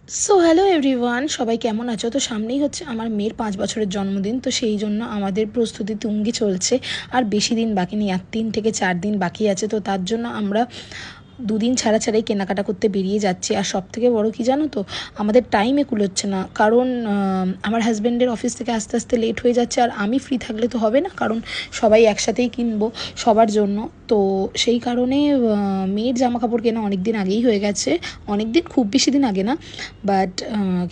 So hello everyone, সবাই কেমন আছো? তো সামনেই হচ্ছে আমার মেয়ের 5 বছরের জন্মদিন। তো সেই জন্য আমাদের প্রস্তুতি তুঙ্গে চলছে। আর বেশি দিন বাকি নেই, আর 3 থেকে 4 দিন বাকি আছে। তো তার জন্য আমরা দুদিন ছাড়া ছাড়াই কেনাকাটা করতে বেরিয়ে যাচ্ছি। আর সবথেকে বড় কী জানো তো, আমাদের টাইমে কুলোচ্ছে না, কারণ আমার হাজব্যান্ডের অফিস থেকে আস্তে আস্তে লেট হয়ে যাচ্ছে। আর আমি ফ্রি থাকলে তো হবে না, কারণ সবাই একসাথেই কিনবো সবার জন্য। তো সেই কারণে মেয়ের জামা কাপড় কেনা অনেক দিন আগেই হয়ে গেছে। অনেক দিন, খুব বেশি দিন আগে না, বাট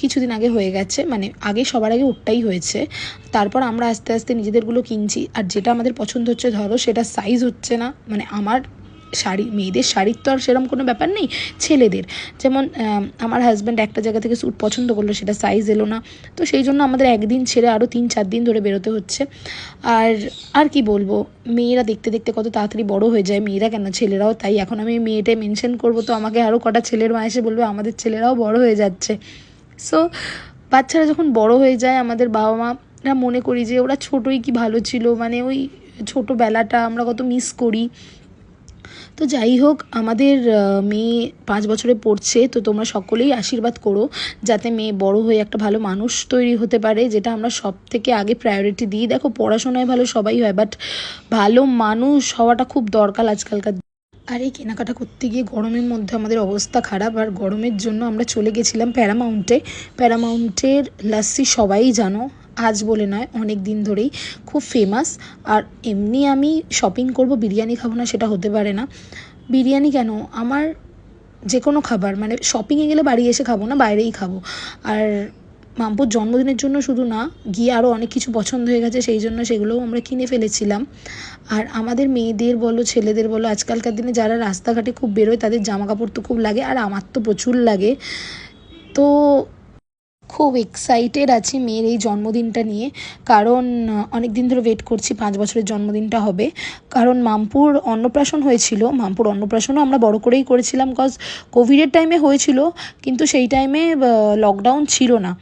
কিছুদিন আগে হয়ে গেছে। মানে আগে, সবার আগে ওটাই হয়েছে। তারপর আমরা আস্তে আস্তে নিজেদেরগুলো কিনছি। আর যেটা আমাদের পছন্দ হচ্ছে, ধরো সেটা সাইজ হচ্ছে না। মানে আমার শাড়ি, মেয়েদের শাড়ির তো আর সেরকম কোনো ব্যাপার নেই, ছেলেদের যেমন আমার হাজব্যান্ড একটা জায়গা থেকে স্যুট পছন্দ করলো, সেটা সাইজ এলো না। তো সেই জন্য আমাদের একদিন ছেড়ে আরও 3-4 দিন ধরে বেরোতে হচ্ছে। আর আর কি বলবো, মেয়েরা দেখতে দেখতে কত তাড়াতাড়ি বড় হয়ে যায়। মেয়েরা কেন, ছেলেরাও তাই। এখন আমি মেয়েটাই মেনশন করবো তো আমাকে আরও কটা ছেলের মা এসে বলবে আমাদের ছেলেরাও বড় হয়ে যাচ্ছে। সো বাচ্চারা যখন বড় হয়ে যায়, আমাদের বাবা মারা মনে করি যে ওরা ছোটোই কি ভালো ছিল, মানে ওই ছোটোবেলাটা আমরা কত মিস করি। তো যাই হোক, আমাদের মেয়ে 5 বছরে পড়ছে। তো তোমরা সকলেই আশীর্বাদ করো যাতে মেয়ে বড় হয়ে একটা ভালো মানুষ তৈরি হতে পারে, যেটা আমরা সব থেকে আগে প্রায়োরিটি দিই। দেখো, পড়াশোনায় ভালো সবাই হয়, বাট ভালো মানুষ হওয়াটা খুব দরকার আজকালকার। আর এই কেনাকাটা করতে গিয়ে গরমের মধ্যে আমাদের অবস্থা খারাপ। আর গরমের জন্য আমরা চলে গেছিলাম প্যারামাউন্টে। প্যারামাউন্টের লাস্সি সবাই জানো, আজ বলে নয়, অনেক দিন ধরেই খুব ফেমাস। আর এমনি আমি শপিং করব, বিরিয়ানি খাবো না সেটা হতে পারে না। বিরিয়ানি কেন, আমার যে কোনো খাবার, মানে শপিংয়ে গেলে বাড়ি এসে খাবো না, বাইরেই খাবো। আর মাম্পুর জন্মদিনের জন্য শুধু না, গিয়ে আরও অনেক কিছু পছন্দ হয়ে গেছে, সেই জন্য সেগুলোও আমরা কিনে ফেলেছিলাম। আর আমাদের মেয়েদের বলো, ছেলেদের বলো, আজকালকার দিনে যারা রাস্তাঘাটে খুব বেরোয় তাদের জামা কাপড় তো খুব লাগে, আর আমার তো প্রচুর লাগে। তো খুব এক্সাইটেড আছি মেয়ের এই জন্মদিনটা নিয়ে, কারণ অনেক দিন ধরে ওয়েট করছি 5 বছরের জন্মদিনটা হবে। কারণ মামপুর অন্নপ্রাশন হয়েছিল, মামপুর অন্নপ্রাশনও আমরা বড় করেই করেছিলাম, কজ কোভিডের টাইমে হয়েছিল, কিন্তু সেই টাইমে লকডাউন ছিল না।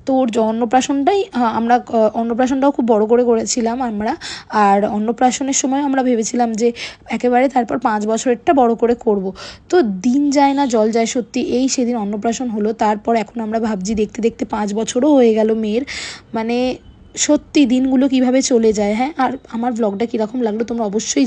তো ওর অন্নপ্রাশনটাই আমরা অন্নপ্রাশনটাও খুব বড় করে করেছিলাম আমরা। আর অন্নপ্রাশনের সময় আমরা ভেবেছিলাম যে একেবারে তারপর 5 বছরেরটা বড় করে করব। তো দিন যায় না জল যায়, সত্যি এই সেদিন অন্নপ্রাশন হলো, তারপর এখন আমরা ভাবছি দেখতে দেখতে 5 বছরও হয়ে গেল মেয়ের। মানে সত্যি দিনগুলো কিভাবে চলে যায়। হ্যাঁ, আর আমার ব্লগটা কীরকম লাগলো তোমরা অবশ্যই